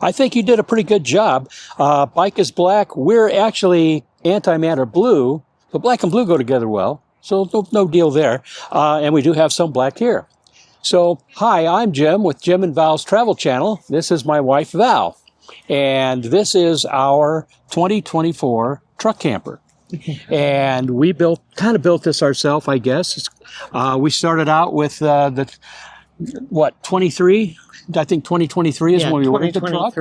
I think you did a pretty good job. Bike is black. We're actually antimatter blue, but black and blue go together well, so no deal there. And we do have some black here. So, hi, I'm Jim with Jim and Val's Travel Channel. This is my wife, Val, and this is our 2024 truck camper. And we kind of built this ourselves, I guess. We started out with 23? I think 2023 is when we ordered the truck.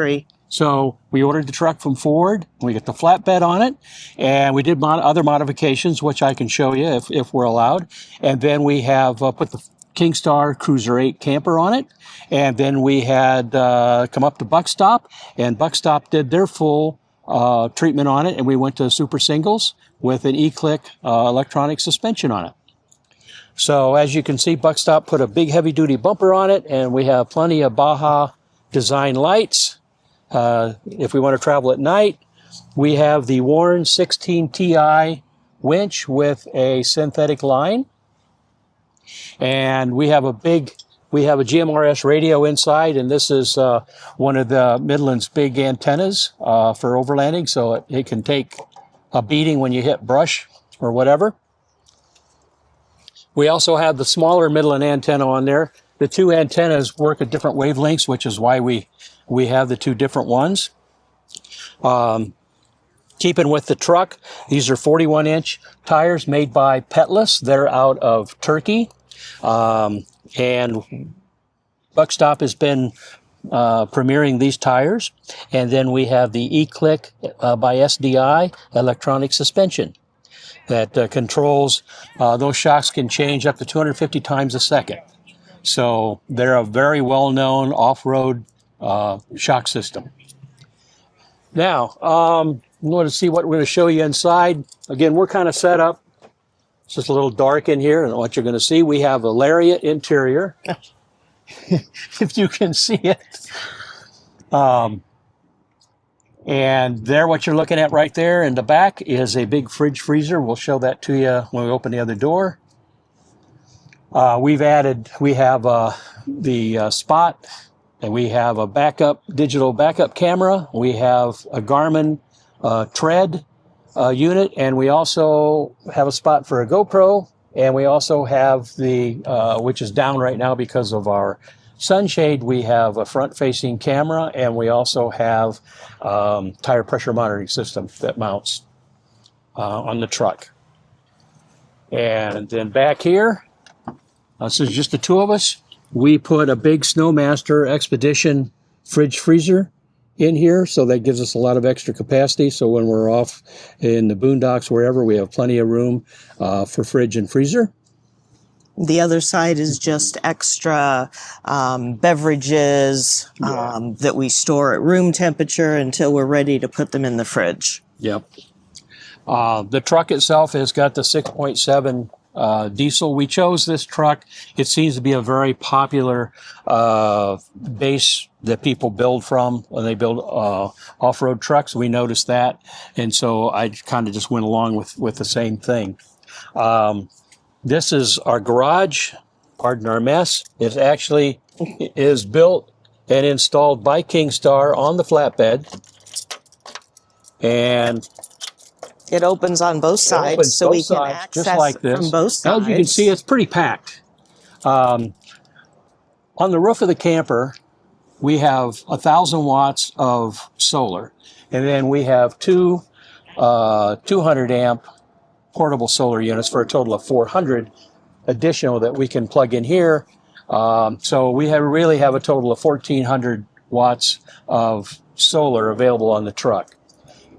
So we ordered the truck from Ford. We got the flatbed on it, and we did other modifications, which I can show you if we're allowed. And then we have put the Kingstar Cruiser 8 camper on it. And then we had come up to Buckstop, and Buckstop did their full treatment on it, and we went to super singles with an E-Click electronic suspension on it. So as you can see, Buckstop put a big heavy-duty bumper on it, and we have plenty of Baja design lights. If we want to travel at night, we have the Warn 16 Ti winch with a synthetic line, and we have a GMRS radio inside, and this is one of the Midland's big antennas for overlanding, so it can take a beating when you hit brush or whatever. We also have the smaller Midland antenna on there. The two antennas work at different wavelengths, which is why we have the two different ones. Keeping with the truck, these are 41-inch tires made by Petless. They're out of Turkey. And Buckstop has been premiering these tires. And then we have the E-Click by SDI electronic suspension that controls, those shocks can change up to 250 times a second. So they're a very well-known off-road shock system. Now, you want to see what we're going to show you inside. Again, we're kind of set up. It's just a little dark in here, and what you're going to see, we have a Lariat interior, if you can see it. And there, what you're looking at right there in the back is a big fridge freezer. We'll show that to you when we open the other door. We have the spot, and we have a digital backup camera. We have a Garmin tread unit, and we also have a spot for a GoPro, and we also have which is down right now because of our sunshade, we have a front-facing camera, and we also have tire pressure monitoring system that mounts on the truck. And then back here, this is just the two of us. We put a big Snowmaster Expedition fridge freezer in here, so that gives us a lot of extra capacity. So when we're off in the boondocks, wherever, we have plenty of room for fridge and freezer. The other side is just extra beverages that we store at room temperature until we're ready to put them in the fridge. Yep. The truck itself has got the 6.7 diesel. We chose this truck. It seems to be a very popular base that people build from when they build off-road trucks. We noticed that, and so I kind of just went along with the same thing. This is our garage. Pardon our mess. It actually is built and installed by Kingstar on the flatbed, and it opens on both sides, so we can access just like this. From both sides. As you can see, it's pretty packed. On the roof of the camper, we have 1,000 watts of solar, and then we have two 200 amp portable solar units for a total of 400 additional that we can plug in here. So we really have a total of 1,400 watts of solar available on the truck.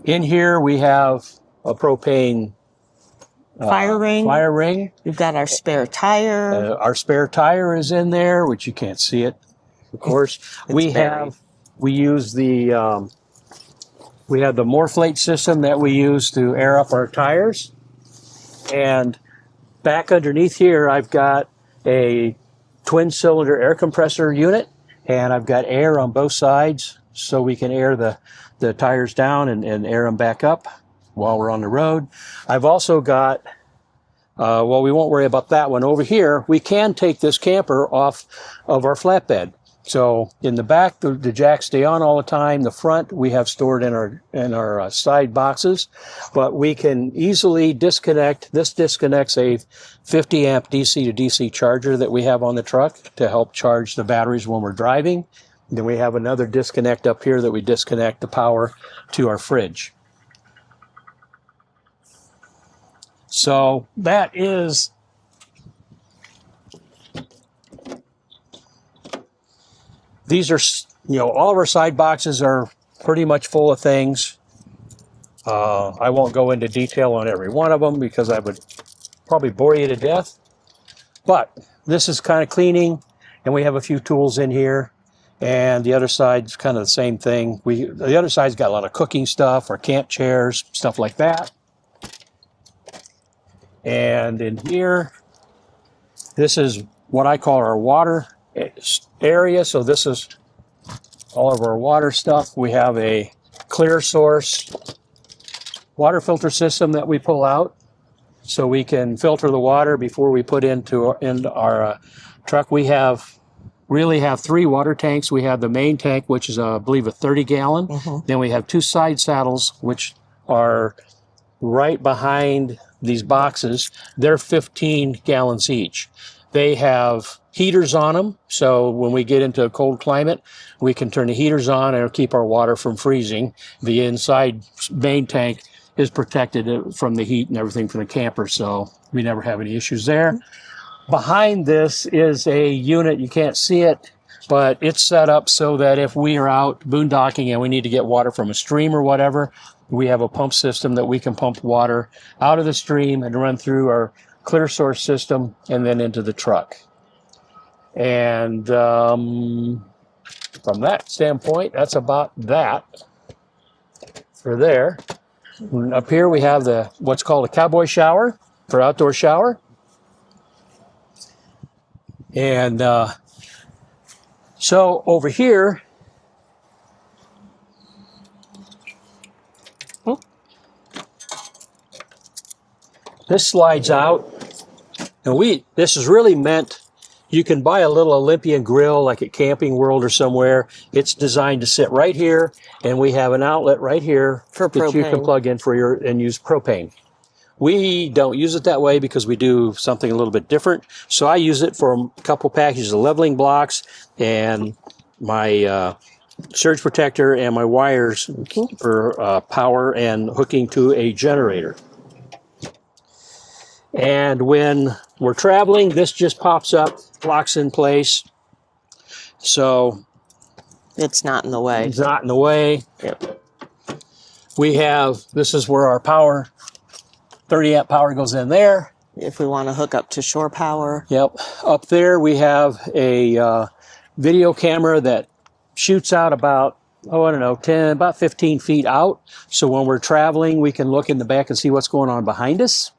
In here we have a propane fire ring. We've got our spare tire. Our spare tire is in there, which you can't see it, of course. We have the Morphlate system that we use to air up our tires. And back underneath here, I've got a twin-cylinder air compressor unit, and I've got air on both sides, so we can air the tires down and air them back up while we're on the road. I've also got, well, we won't worry about that one. Over here, we can take this camper off of our flatbed. So in the back, the jacks stay on all the time. The front we have stored in our side boxes, but we can easily disconnect. This disconnects a 50 amp DC to DC charger that we have on the truck to help charge the batteries when we're driving. Then we have another disconnect up here that we disconnect the power to our fridge. So that is these are, all of our side boxes are pretty much full of things. I won't go into detail on every one of them because I would probably bore you to death. But this is kind of cleaning, and we have a few tools in here. And the other side's kind of the same thing. The other side's got a lot of cooking stuff, or camp chairs, stuff like that. And in here, this is what I call our water area. So this is all of our water stuff. We have a clear source water filter system that we pull out so we can filter the water before we put into our truck. We really have 3 water tanks. We have the main tank, which is I believe a 30-gallon. Then we have 2 side saddles, which are right behind these boxes. They're 15 gallons each. They have heaters on them, so when we get into a cold climate, we can turn the heaters on and it'll keep our water from freezing. The inside main tank is protected from the heat and everything from the camper, so we never have any issues there. Behind this is a unit, you can't see it, but it's set up so that if we are out boondocking and we need to get water from a stream or whatever, we have a pump system that we can pump water out of the stream and run through our clear source system and then into the truck. And from that standpoint, that's about that for there. And up here we have what's called a cowboy shower for outdoor shower. And so over here, this slides out, and this is really meant, you can buy a little Olympian grill like at Camping World or somewhere. It's designed to sit right here, and we have an outlet right here For that propane. you can plug in and use propane. We don't use it that way because we do something a little bit different. So I use it for a couple packages of leveling blocks and my surge protector and my wires for power and hooking to a generator. And when we're traveling, this just pops up, locks in place. So It's not in the way. it's not in the way. Yep. This is where our power, 30 amp power goes in there. If we want to hook up to shore power. Yep. Up there we have a video camera that shoots out about, about 15 feet out. So when we're traveling, we can look in the back and see what's going on behind us.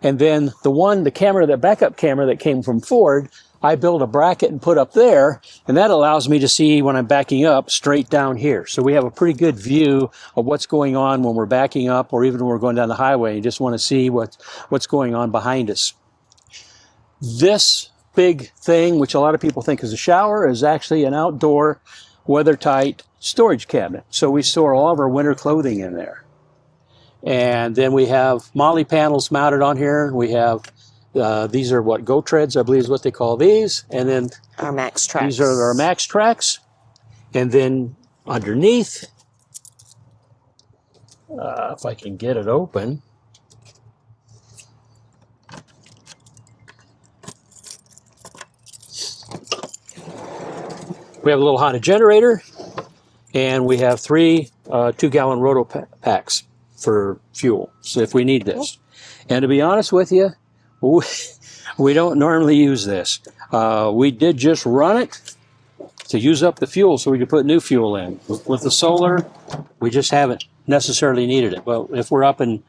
And then the backup camera that came from Ford, I built a bracket and put up there, and that allows me to see when I'm backing up straight down here. So we have a pretty good view of what's going on when we're backing up, or even when we're going down the highway. You just want to see what's going on behind us. This big thing, which a lot of people think is a shower, is actually an outdoor, weather-tight storage cabinet. So we store all of our winter clothing in there. And then we have Molly panels mounted on here. We have, these are Go Treads, I believe is what they call these. And then Our Max Tracks. these are our Max Tracks. And then underneath, if I can get it open, we have a little Honda generator, and we have 3 2-gallon roto packs for fuel, so if we need this. And to be honest with you, we don't normally use this. We did just run it to use up the fuel so we could put new fuel in. With the solar, we just haven't necessarily needed it. But if we're up in,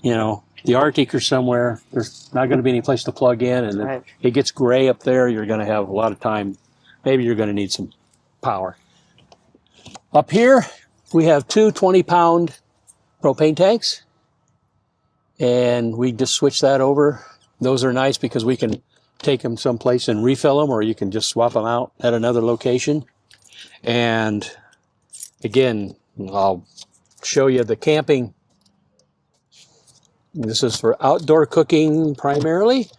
the Arctic or somewhere, there's not going to be any place to plug in, and Right. if it gets gray up there, you're going to have a lot of time. Maybe you're going to need some power. Up here, we have 2 20-pound propane tanks, and we just switch that over. Those are nice because we can take them someplace and refill them, or you can just swap them out at another location. And again, I'll show you the camping. This is for outdoor cooking primarily.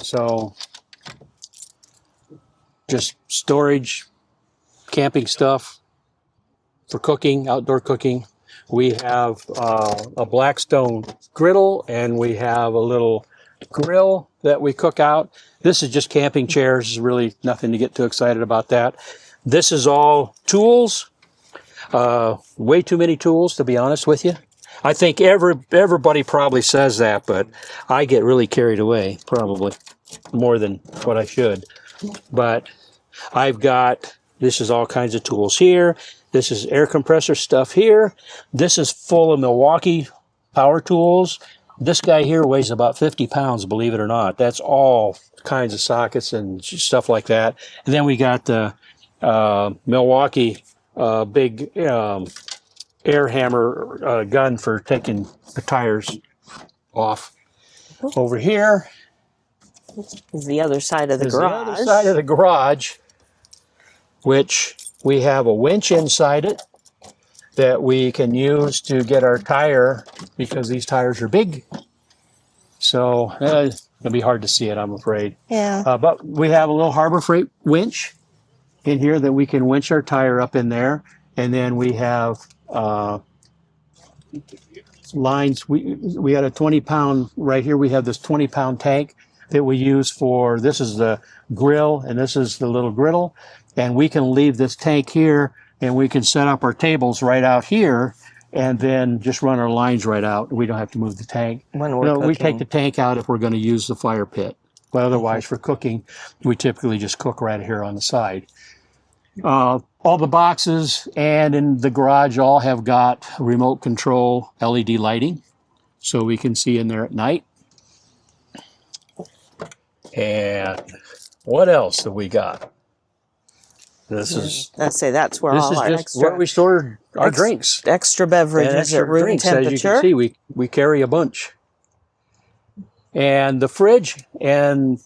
So just storage, camping stuff for cooking, outdoor cooking. We have a Blackstone griddle, and we have a little grill that we cook out. This is just camping chairs. There's really nothing to get too excited about that. This is all tools. Way too many tools, to be honest with you. I think everybody probably says that, but I get really carried away, probably more than what I should. But I've got, this is all kinds of tools here. This is air compressor stuff here. This is full of Milwaukee power tools. This guy here weighs about 50 pounds, believe it or not. That's all kinds of sockets and stuff like that. And then we got the Milwaukee big air hammer gun for taking the tires off. Over here is the other side of the garage. The other side of the garage, which we have a winch inside it that we can use to get our tire, because these tires are big. So it'll be hard to see it, I'm afraid. Yeah. But we have a little Harbor Freight winch in here that we can winch our tire up in there. And then we have lines. We got a 20-pound right here. We have this 20-pound tank that we use for, this is the grill and this is the little griddle. And we can leave this tank here, and we can set up our tables right out here, and then just run our lines right out. We don't have to move the tank. When we're cooking. We take the tank out if we're going to use the fire pit. But otherwise, for cooking, we typically just cook right here on the side. All the boxes and in the garage all have got remote control LED lighting, so we can see in there at night. And what else have we got? This is, I'd say that's where all our where we store our drinks. Extra beverages at room temperature. As you can see, we carry a bunch. And the fridge, and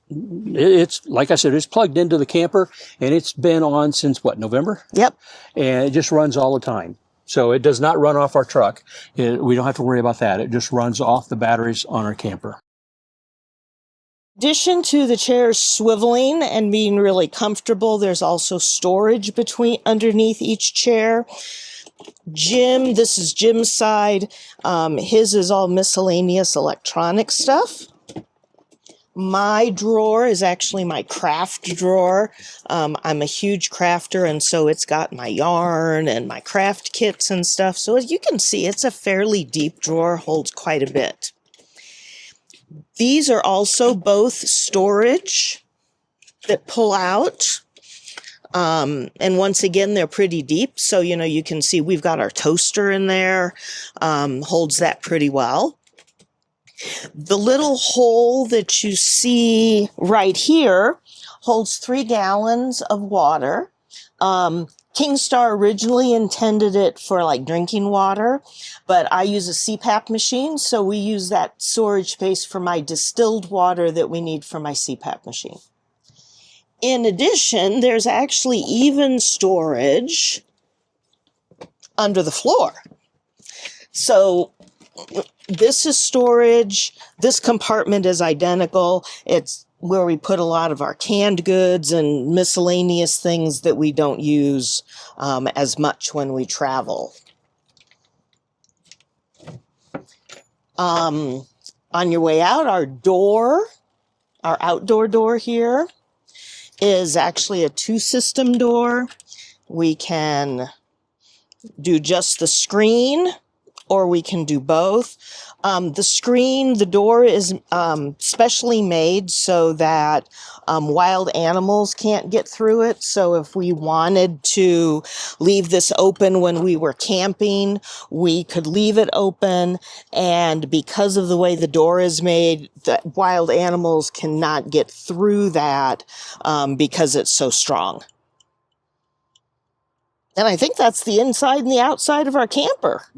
it's, like I said, it's plugged into the camper, and it's been on since, what, November? Yep. And it just runs all the time. So it does not run off our truck. We don't have to worry about that. It just runs off the batteries on our camper. In addition to the chairs swiveling and being really comfortable, there's also storage underneath each chair. Jim, this is Jim's side. His is all miscellaneous electronic stuff. My drawer is actually my craft drawer. I'm a huge crafter, and so it's got my yarn and my craft kits and stuff. So as you can see, it's a fairly deep drawer, holds quite a bit. These are also both storage that pull out. And once again, they're pretty deep. So, you can see we've got our toaster in there, holds that pretty well. The little hole that you see right here holds 3 gallons of water. Kingstar originally intended it for like drinking water, but I use a CPAP machine, so we use that storage space for my distilled water that we need for my CPAP machine. In addition, there's actually even storage under the floor. So this is storage. This compartment is identical. It's where we put a lot of our canned goods and miscellaneous things that we don't use as much when we travel. On your way out, our outdoor door here is actually a 2-system door. We can do just the screen, or we can do both. The door is specially made so that wild animals can't get through it. So if we wanted to leave this open when we were camping, we could leave it open. And because of the way the door is made, the wild animals cannot get through that because it's so strong. And I think that's the inside and the outside of our camper.